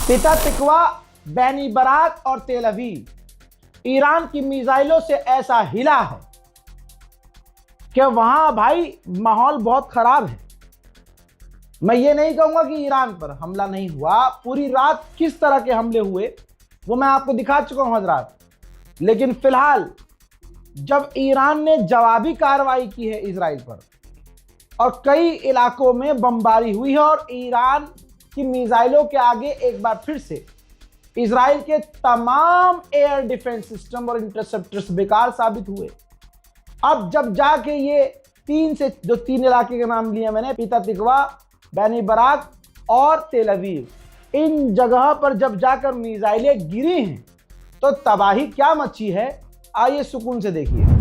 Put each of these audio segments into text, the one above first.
पिता तिकवा, बैनी बराक और तेल अवीव ईरान की मिसाइलों से ऐसा हिला है कि वहां भाई माहौल बहुत खराब है। मैं ये नहीं कहूंगा कि ईरान पर हमला नहीं हुआ, पूरी रात किस तरह के हमले हुए वो मैं आपको दिखा चुका हूं हजरात। लेकिन फिलहाल जब ईरान ने जवाबी कार्रवाई की है इजराइल पर और कई इलाकों में बमबारी हुई है और ईरान की मिसाइलों के आगे एक बार फिर से इजराइल के तमाम एयर डिफेंस सिस्टम और इंटरसेप्टर्स बेकार साबित हुए। अब जब जाके ये तीन इलाके के नाम लिए मैंने, पिता तिकवा, बैनी बराक और तेल अवीव, इन जगह पर जब जाकर मिसाइलें गिरी हैं तो तबाही क्या मची है, आइए सुकून से देखिए।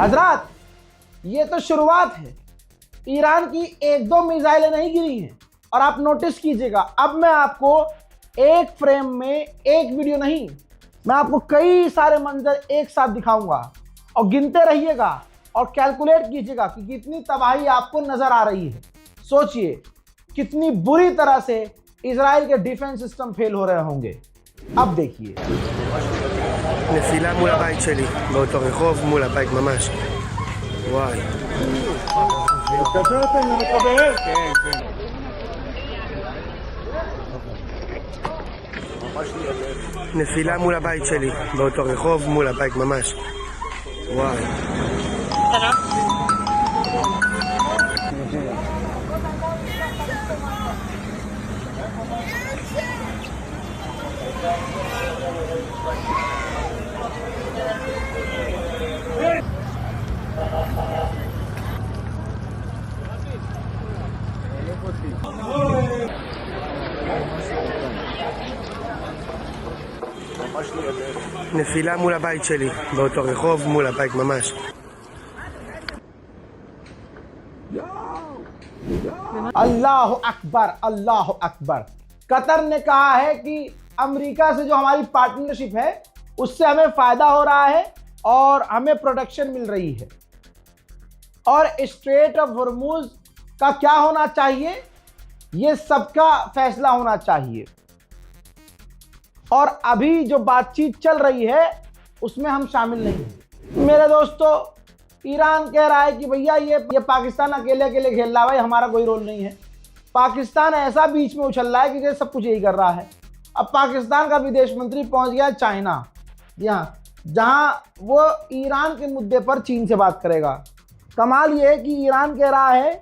हजरात, ये तो शुरुआत है। ईरान की एक दो मिसाइलें नहीं गिरी हैं। और आप नोटिस कीजिएगा, अब मैं आपको एक फ्रेम में एक वीडियो नहीं, मैं आपको कई सारे मंजर एक साथ दिखाऊंगा और गिनते रहिएगा और कैलकुलेट कीजिएगा कि कितनी तबाही आपको नजर आ रही है। सोचिए कितनी बुरी तरह से इजराइल के डिफेंस सिस्टम फेल हो रहे होंगे। अब देखिए, נפילה מול הבית שלי, באותו רחוב מול הבית ממש. וואי. נפילה מול הבית שלי, באותו רחוב מול הבית ממש. וואי. נפילה מול הבית שלי, באותו רחוב מול הבית ממש. अल्लाह अकबर, अल्लाह अकबर। कतर ने कहा है कि अमेरिका से जो हमारी पार्टनरशिप है उससे हमें फायदा हो रहा है और हमें प्रोटेक्शन मिल रही है। और स्ट्रेट ऑफ हॉर्मुज का क्या होना चाहिए, ये सबका फैसला होना चाहिए। और अभी जो बातचीत चल रही है उसमें हम शामिल नहीं हैं। मेरे दोस्तों, ईरान कह रहा है कि भैया ये पाकिस्तान अकेले अकेले खेल रहा है, भाई हमारा कोई रोल नहीं है। पाकिस्तान ऐसा बीच में उछल रहा है कि जैसे सब कुछ यही कर रहा है। अब पाकिस्तान का विदेश मंत्री पहुंच गया चाइना, जहां वो ईरान के मुद्दे पर चीन से बात करेगा। कमाल ये है कि ईरान कह रहा है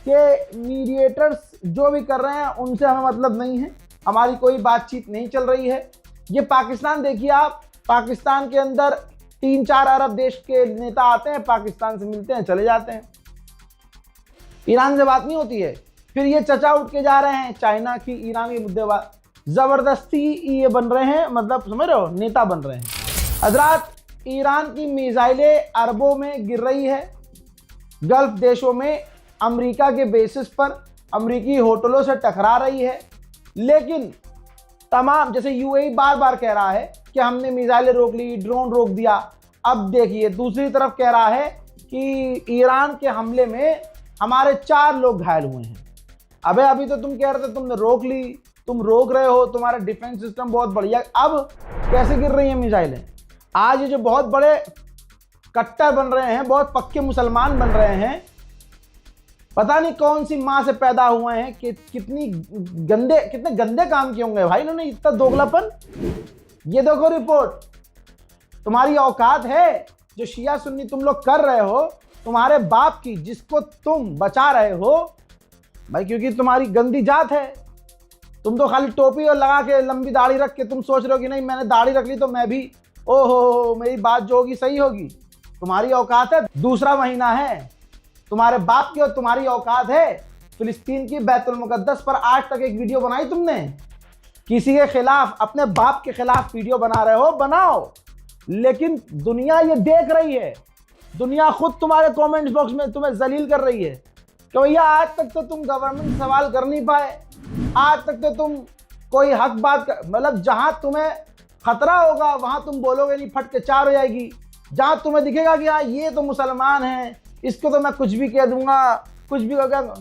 कि मीडिएटर्स जो भी कर रहे हैं उनसे हमें मतलब नहीं है, हमारी कोई बातचीत नहीं चल रही है। ये पाकिस्तान देखिए आप, पाकिस्तान के अंदर 3-4 अरब देश के नेता आते हैं, पाकिस्तान से मिलते हैं, चले जाते हैं, ईरान से बात नहीं होती है। फिर ये चचा उठ के जा रहे हैं चाइना की ईरान के मुद्दे पर, जबरदस्ती ये बन रहे हैं, मतलब समझ रहे हो, नेता बन रहे हैं। हजरात, ईरान की मिसाइलें अरबों में गिर रही है, गल्फ देशों में अमेरिका के बेसिस पर अमेरिकी होटलों से टकरा रही है। लेकिन तमाम, जैसे यूएई बार बार कह रहा है कि हमने मिसाइलें रोक ली, ड्रोन रोक दिया। अब देखिए दूसरी तरफ कह रहा है कि ईरान के हमले में हमारे 4 लोग घायल हुए हैं। अबे अभी तो तुम कह रहे थे तुमने रोक ली, तुम रोक रहे हो, तुम्हारा डिफेंस सिस्टम बहुत बढ़िया, अब कैसे गिर रही हैं मिसाइलें? आज ये जो बहुत बड़े कट्टर बन रहे हैं, बहुत पक्के मुसलमान बन रहे हैं, पता नहीं कौन सी माँ से पैदा हुए हैं कि कितने गंदे काम किए होंगे भाई इन्होंने, इतना दोगलापन। ये देखो रिपोर्ट, तुम्हारी औकात है जो शिया सुन्नी तुम लोग कर रहे हो, तुम्हारे बाप की, जिसको तुम बचा रहे हो भाई, क्योंकि तुम्हारी गंदी जात है। तुम तो खाली टोपी और लगा के लंबी दाढ़ी रख के तुम सोच रहे हो कि नहीं मैंने दाढ़ी रख ली तो मैं भी ओहो मेरी बात जो होगी सही होगी। तुम्हारी औकात है, दूसरा महीना है, तुम्हारे बाप की और तुम्हारी औकात है फिलिस्तीन की बैतुल मुकद्दस पर आज तक एक वीडियो बनाई तुमने? किसी के खिलाफ, अपने बाप के खिलाफ वीडियो बना रहे हो, बनाओ, लेकिन दुनिया ये देख रही है। दुनिया खुद तुम्हारे कमेंट्स बॉक्स में तुम्हें जलील कर रही है कि भैया आज तक तो तुम गवर्नमेंट सवाल कर नहीं पाए, आज तक तो तुम कोई हक बात कर, मतलब जहां तुम्हें खतरा होगा वहां तुम बोलोगे नहीं, फट के चार हो जाएगी। जहां तुम्हें दिखेगा कि हाँ ये तो मुसलमान है, इसको तो मैं कुछ भी कह दूंगा, कुछ भी कर,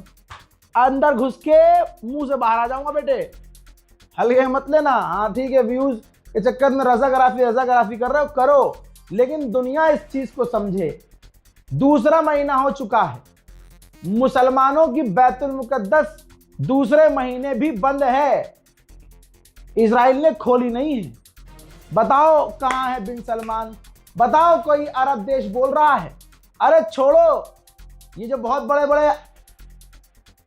अंदर घुस के मुंह से बाहर आ जाऊंगा बेटे, हल्के मत लेना। हाँ ठीक है, व्यूज के चक्कर में रजाकाराफी कर रहे हो, करो, लेकिन दुनिया इस चीज को समझे। दूसरा महीना हो चुका है, मुसलमानों की बैतुल मुकद्दस दूसरे महीने भी बंद है, इजराइल ने खोली नहीं है। बताओ कहां है बिन सलमान? बताओ कोई अरब देश बोल रहा है? अरे छोड़ो, ये जो बहुत बड़े बड़े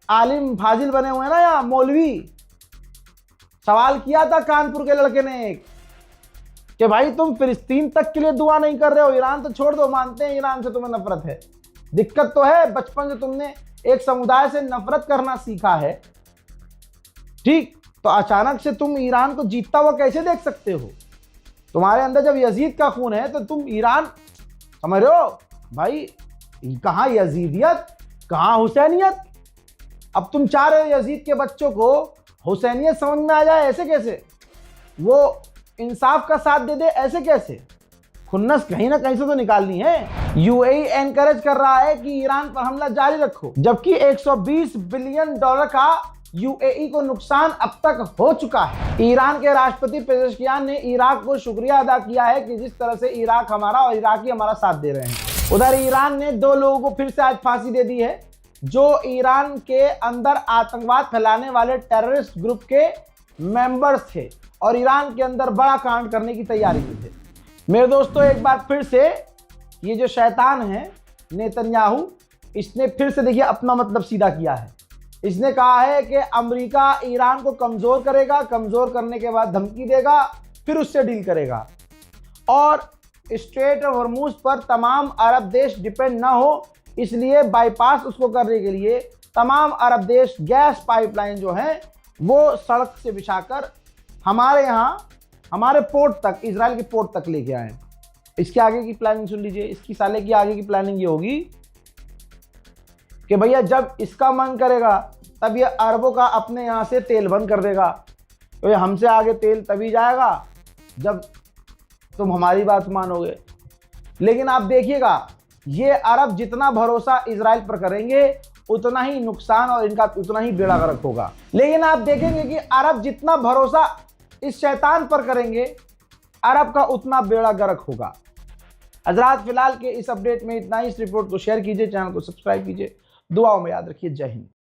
आलिम फाजिल बने हुए हैं ना यहाँ मौलवी, सवाल किया था कानपुर के लड़के ने एक कि भाई तुम फिलिस्तीन तक के लिए दुआ नहीं कर रहे हो, ईरान तो छोड़ दो, मानते हैं ईरान से तुम्हें नफरत है, दिक्कत तो है, बचपन से तुमने एक समुदाय से नफरत करना सीखा है, ठीक, तो अचानक से तुम ईरान को जीतता हुआ कैसे देख सकते हो? तुम्हारे अंदर जब यजीद का खून है तो तुम ईरान समझ रहे हो भाई? कहाँ यजीदियत, कहाँ हुसैनियत? अब तुम चाह रहे हो यजीद के बच्चों को हुसैनियत समझ में आ जाए, ऐसे कैसे? वो इंसाफ का साथ दे दे, ऐसे कैसे? खुन्नस कहीं ना कहीं से तो निकालनी है। यूएई एनकरेज कर रहा है कि ईरान पर हमला जारी रखो, जबकि 120 बिलियन डॉलर का यूएई को नुकसान अब तक हो चुका है। ईरान के राष्ट्रपति पेजेशकियान ने इराक को शुक्रिया अदा किया है कि जिस तरह से इराक हमारा और इराकी हमारा साथ दे रहे हैं। उधर ईरान ने 2 लोगों को फिर से आज फांसी दे दी है, जो ईरान के अंदर आतंकवाद फैलाने वाले टेररिस्ट ग्रुप के मेंबर्स थे और ईरान के अंदर बड़ा कांड करने की तैयारी की थे। मेरे दोस्तों, एक बार फिर से ये जो शैतान है नेतन्याहू, इसने फिर से देखिए अपना मतलब सीधा किया है। इसने कहा है कि अमेरिका ईरान को कमज़ोर करेगा, कमज़ोर करने के बाद धमकी देगा, फिर उससे डील करेगा, और स्ट्रेट ऑफ हॉर्मुज पर तमाम अरब देश डिपेंड ना हो, इसलिए बाईपास उसको करने के लिए तमाम अरब देश गैस पाइपलाइन जो है वो सड़क से बिछाकर हमारे यहाँ, हमारे पोर्ट तक, इजराइल के पोर्ट तक लेके आए। इसके आगे की प्लानिंग सुन लीजिए। इसकी साले की आगे की प्लानिंग ये होगी कि भैया जब इसका मन करेगा तब ये अरबों का अपने यहाँ से तेल बंद कर देगा, तो ये हमसे आगे तेल तभी जाएगा जब तुम हमारी बात मानोगे। लेकिन आप देखिएगा, ये अरब जितना भरोसा इजराइल पर करेंगे उतना ही नुकसान और इनका उतना ही बेड़ा गर्क होगा। लेकिन आप देखेंगे कि अरब जितना भरोसा इस शैतान पर करेंगे, अरब का उतना बेड़ा गर्क होगा। हजरात, फिलहाल के इस अपडेट में इतना ही। इस रिपोर्ट को शेयर कीजिए, चैनल को सब्सक्राइब कीजिए, दुआओं में याद रखिए। जय हिंद।